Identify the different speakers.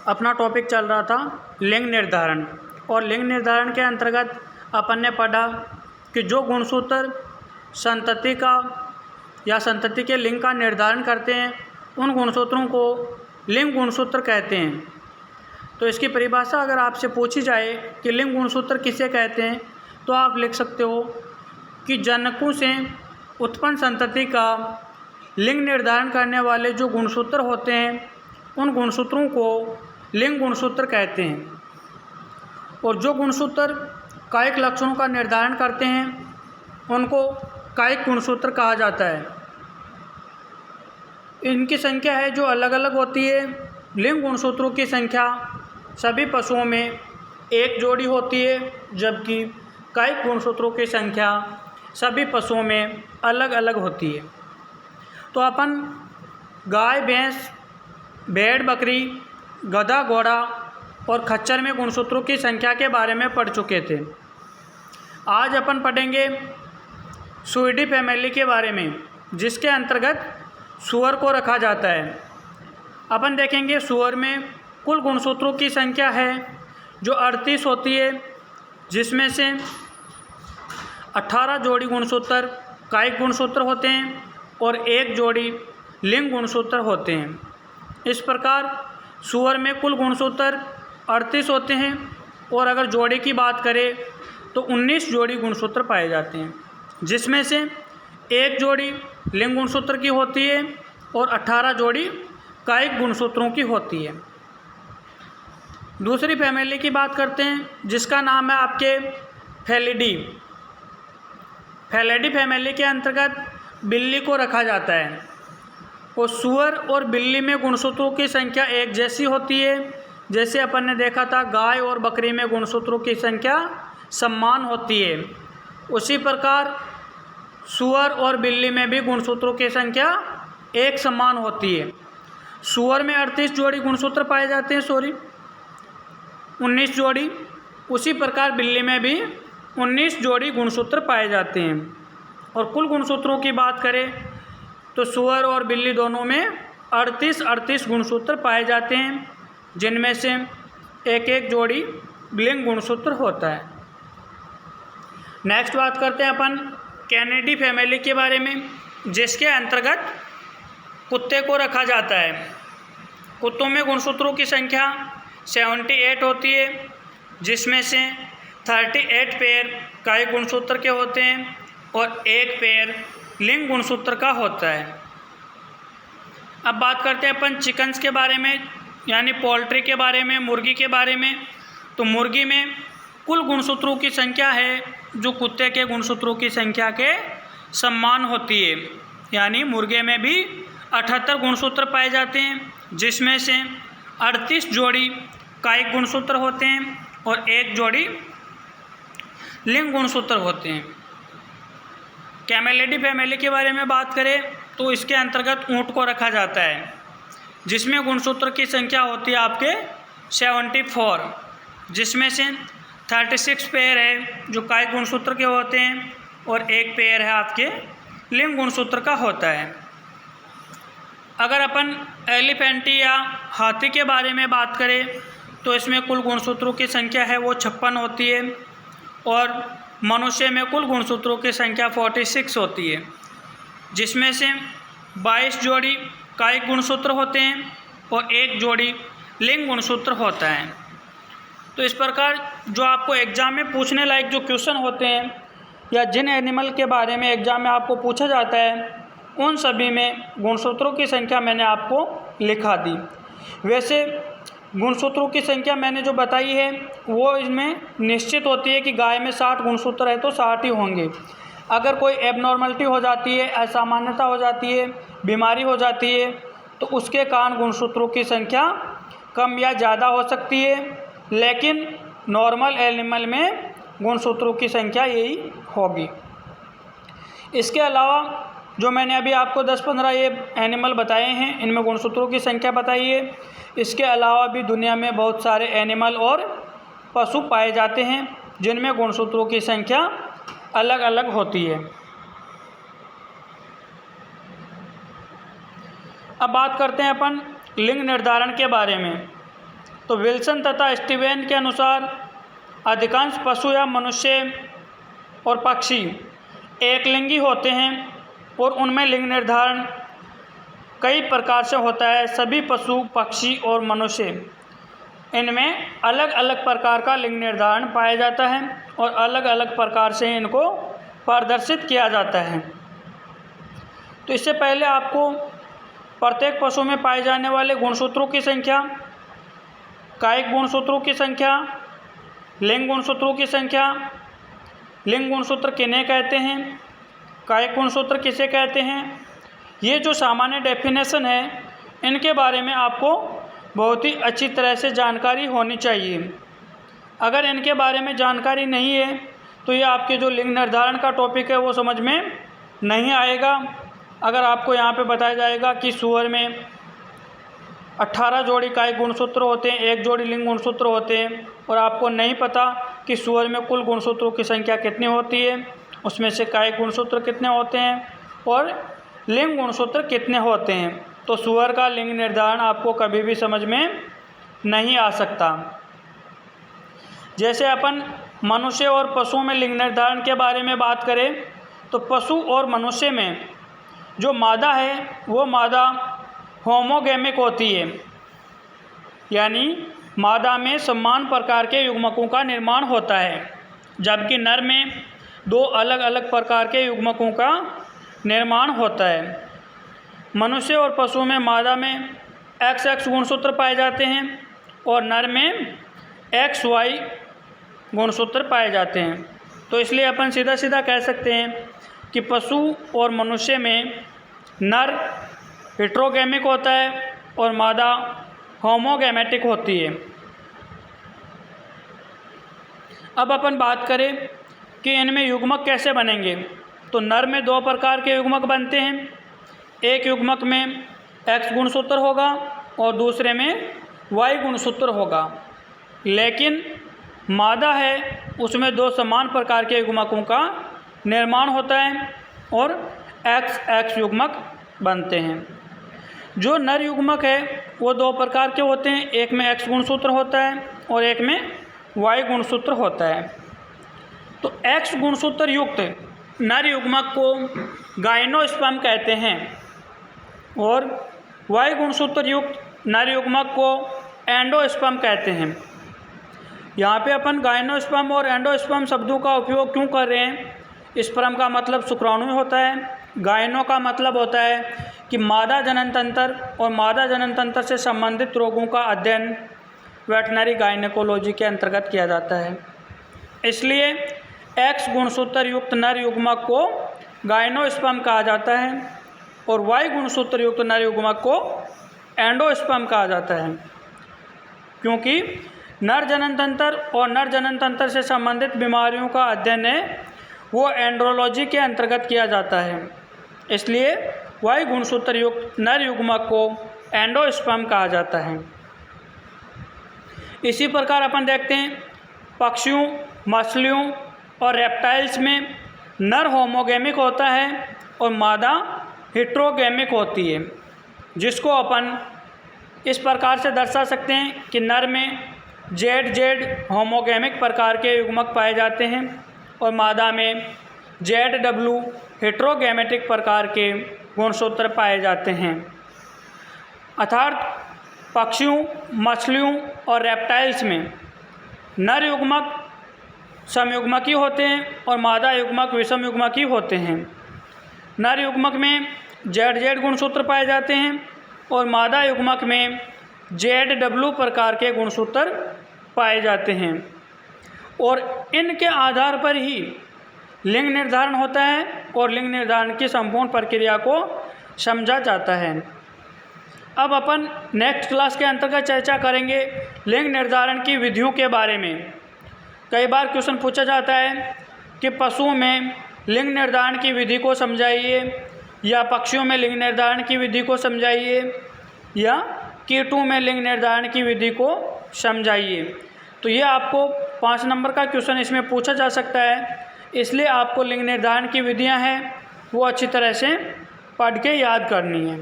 Speaker 1: अपना टॉपिक चल रहा था लिंग निर्धारण, और लिंग निर्धारण के अंतर्गत अपन ने पढ़ा कि जो गुणसूत्र संतति का या संतति के लिंग का निर्धारण करते हैं उन गुणसूत्रों को लिंग गुणसूत्र कहते हैं। तो इसकी परिभाषा अगर आपसे पूछी जाए कि लिंग गुणसूत्र किसे कहते हैं, तो आप लिख सकते हो कि जनकों से उत्पन्न संतति का लिंग निर्धारण करने वाले जो गुणसूत्र होते हैं उन गुणसूत्रों को लिंग गुणसूत्र कहते हैं। और जो गुणसूत्र कायिक लक्षणों का निर्धारण करते हैं उनको कायिक गुणसूत्र कहा जाता है। इनकी संख्या है जो अलग अलग होती है। लिंग गुणसूत्रों की संख्या सभी पशुओं में एक जोड़ी होती है, जबकि कायिक गुणसूत्रों की संख्या सभी पशुओं में अलग अलग होती है। तो अपन गाय, भैंस, भेड़, बकरी, गधा, घोड़ा और खच्चर में गुणसूत्रों की संख्या के बारे में पढ़ चुके थे। आज अपन पढ़ेंगे सुइडी फैमिली के बारे में, जिसके अंतर्गत सूअर को रखा जाता है। अपन देखेंगे सूअर में कुल गुणसूत्रों की संख्या है जो 38 होती है, जिसमें से 18 जोड़ी गुणसूत्र कायिक गुणसूत्र होते हैं और 1 जोड़ी लिंग गुणसूत्र होते हैं। इस प्रकार सूअर में कुल गुणसूत्र 38 होते हैं, और अगर जोड़ी की बात करें तो 19 जोड़ी गुणसूत्र पाए जाते हैं, जिसमें से 1 जोड़ी लिंग गुणसूत्र की होती है और 18 जोड़ी कायिक गुणसूत्रों की होती है। दूसरी फैमिली की बात करते हैं, जिसका नाम है आपके फेलिडी। फेलिडी फैमिली के अंतर्गत बिल्ली को रखा जाता है, और सूअर और बिल्ली में गुणसूत्रों की संख्या एक जैसी होती है। जैसे अपन ने देखा था गाय और बकरी में गुणसूत्रों की संख्या समान होती है, उसी प्रकार सूअर और बिल्ली में भी गुणसूत्रों की संख्या एक समान होती है। सूअर में 38 जोड़ी गुणसूत्र पाए जाते हैं, 19 जोड़ी। उसी प्रकार बिल्ली में भी 19 जोड़ी गुणसूत्र पाए जाते हैं। और कुल गुणसूत्रों की बात करें तो सूअर और बिल्ली दोनों में 38 गुणसूत्र पाए जाते हैं, जिनमें से एक एक जोड़ी लिंग गुणसूत्र होता है। नेक्स्ट बात करते हैं अपन कैनिडी फैमिली के बारे में, जिसके अंतर्गत कुत्ते को रखा जाता है। कुत्तों में गुणसूत्रों की संख्या 78 होती है, जिसमें से 38 पेयर कायिक गुणसूत्र के होते हैं और 1 पेयर लिंग गुणसूत्र का होता है। अब बात करते हैं अपन चिकन्स के बारे में, यानी पोल्ट्री के बारे में, मुर्गी के बारे में। तो मुर्गी में कुल गुणसूत्रों की संख्या है जो कुत्ते के गुणसूत्रों की संख्या के समान होती है, यानी मुर्गे में भी 78 गुणसूत्र पाए जाते हैं, जिसमें से 38 जोड़ी कायिक गुणसूत्र होते हैं और 1 जोड़ी लिंग गुणसूत्र होते हैं। कैमेलिडी फैमिली के बारे में बात करें तो इसके अंतर्गत ऊँट को रखा जाता है, जिसमें गुणसूत्र की संख्या होती है आपके 74, जिसमें से 36 पेयर है जो कायिक गुणसूत्र के होते हैं और 1 पेयर है आपके लिंग गुणसूत्र का होता है। अगर अपन एलिफेंटी या हाथी के बारे में बात करें तो इसमें कुल गुणसूत्रों की संख्या है वो 56 होती है, और मनुष्य में कुल गुणसूत्रों की संख्या 46 होती है, जिसमें से 22 जोड़ी कायिक गुणसूत्र होते हैं और 1 जोड़ी लिंग गुणसूत्र होता है। तो इस प्रकार जो आपको एग्ज़ाम में पूछने लायक जो क्वेश्चन होते हैं या जिन एनिमल के बारे में एग्ज़ाम में आपको पूछा जाता है उन सभी में गुणसूत्रों की संख्या मैंने आपको लिखा दी। वैसे गुणसूत्रों की संख्या मैंने जो बताई है वो इसमें निश्चित होती है कि गाय में 60 गुणसूत्र है तो 60 ही होंगे। अगर कोई एबनॉर्मलिटी हो जाती है, असामान्यता हो जाती है, बीमारी हो जाती है, तो उसके कारण गुणसूत्रों की संख्या कम या ज़्यादा हो सकती है, लेकिन नॉर्मल एनिमल में गुणसूत्रों की संख्या यही होगी। इसके अलावा जो मैंने अभी आपको 10-15 ये एनिमल बताए हैं, इनमें गुणसूत्रों की संख्या बताई है। इसके अलावा भी दुनिया में बहुत सारे एनिमल और पशु पाए जाते हैं जिनमें गुणसूत्रों की संख्या अलग अलग होती है। अब बात करते हैं अपन लिंग निर्धारण के बारे में। तो विल्सन तथा स्टीवेन के अनुसार अधिकांश पशु या मनुष्य और पक्षी एकलिंगी होते हैं और उनमें लिंग निर्धारण कई प्रकार से होता है। सभी पशु, पक्षी और मनुष्य इनमें अलग अलग प्रकार का लिंग निर्धारण पाया जाता है और अलग अलग प्रकार से इनको प्रदर्शित किया जाता है। तो इससे पहले आपको प्रत्येक पशु में पाए जाने वाले गुणसूत्रों की संख्या, कायिक गुणसूत्रों की संख्या, लिंग गुणसूत्रों की संख्या, लिंग गुणसूत्र किन्हें कहते हैं, कायिक गुणसूत्र किसे कहते हैं, ये जो सामान्य डेफिनेशन है इनके बारे में आपको बहुत ही अच्छी तरह से जानकारी होनी चाहिए। अगर इनके बारे में जानकारी नहीं है तो ये आपके जो लिंग निर्धारण का टॉपिक है वो समझ में नहीं आएगा। अगर आपको यहाँ पे बताया जाएगा कि सूअर में 18 जोड़ी कायिक गुणसूत्र होते हैं, 1 जोड़ी लिंग गुणसूत्र होते हैं, और आपको नहीं पता कि सूअर में कुल गुणसूत्रों की संख्या कितनी होती है, उसमें से कायिक गुणसूत्र कितने होते हैं और लिंग गुणसूत्र कितने होते हैं, तो सूअर का लिंग निर्धारण आपको कभी भी समझ में नहीं आ सकता। जैसे अपन मनुष्य और पशुओं में लिंग निर्धारण के बारे में बात करें तो पशु और मनुष्य में जो मादा है वो मादा होमोगैमिक होती है, यानी मादा में समान प्रकार के युग्मकों का निर्माण होता है, जबकि नर में 2 अलग अलग प्रकार के युग्मकों का निर्माण होता है। मनुष्य और पशु में मादा में XX गुणसूत्र पाए जाते हैं और नर में XY गुणसूत्र पाए जाते हैं। तो इसलिए अपन सीधा सीधा कह सकते हैं कि पशु और मनुष्य में नर हेट्रोगैमिक होता है और मादा होमोगैमेटिक होती है। अब अपन बात करें कि इनमें युग्मक कैसे बनेंगे, तो नर में 2 प्रकार के युग्मक बनते हैं। एक युग्मक में X गुणसूत्र होगा और दूसरे में Y गुणसूत्र होगा, लेकिन मादा है उसमें 2 समान प्रकार के युग्मकों का निर्माण होता है और XX युग्मक बनते हैं। जो नर युग्मक है वो 2 प्रकार के होते हैं, एक में X गुणसूत्र होता है और एक में Y गुणसूत्र होता है। तो X गुणसूत्र युक्त नर युग्मक को गाइनोस्पर्म कहते हैं और Y गुणसूत्र युक्त नर युग्मक को एंडोस्पर्म कहते हैं। यहाँ पे अपन गाइनोस्पर्म और एंडोस्पर्म शब्दों का उपयोग क्यों कर रहे हैं? स्पर्म का मतलब शुक्राणु होता है, गायनो का मतलब होता है कि मादा जनन तंत्र और मादा जनन तंत्र से संबंधित रोगों का अध्ययन वेटनरी गायनेकोलॉजी के अंतर्गत किया जाता है। इसलिए X गुणसूत्र युक्त नर युग्मक को गायनोस्पर्म कहा जाता है और Y गुणसूत्र युक्त नर युग्मक को एंडोस्पर्म कहा जाता है, क्योंकि नर जनन तंत्र और नर जनन तंत्र से संबंधित बीमारियों का अध्ययन है वो एंड्रोलॉजी के अंतर्गत किया जाता है। इसलिए Y गुणसूत्र युक्त नर युग्मक को एंडोस्पर्म कहा जाता है। इसी प्रकार अपन देखते हैं पक्षियों, मछलियों और रेप्टाइल्स में नर होमोगैमिक होता है और मादा हेट्रोगैमिक होती है, जिसको अपन इस प्रकार से दर्शा सकते हैं कि नर में ZZ होमोगैमिक प्रकार के युग्मक पाए जाते हैं और मादा में ZW हेट्रोगैमेटिक प्रकार के गुणसूत्र पाए जाते हैं। अर्थात पक्षियों, मछलियों और रेप्टाइल्स में नर युग्मक समयुग्मकी होते हैं और मादा युग्मक विषम युग्मकी होते हैं। नर युग्मक में ZZ गुणसूत्र पाए जाते हैं और मादा युग्मक में ZW प्रकार के गुणसूत्र पाए जाते हैं और इनके आधार पर ही लिंग निर्धारण होता है और लिंग निर्धारण की संपूर्ण प्रक्रिया को समझा जाता है। अब अपन नेक्स्ट क्लास के अंतर्गत चर्चा करेंगे लिंग निर्धारण की विधियों के बारे में। कई बार क्वेश्चन पूछा जाता है कि पशुओं में लिंग निर्धारण की विधि को समझाइए या पक्षियों में लिंग निर्धारण की विधि को समझाइए या कीटों में लिंग निर्धारण की विधि को समझाइए। तो ये आपको 5 नंबर का क्वेश्चन इसमें पूछा जा सकता है, इसलिए आपको लिंग निर्धारण की विधियां हैं वो अच्छी तरह से पढ़ के याद करनी है।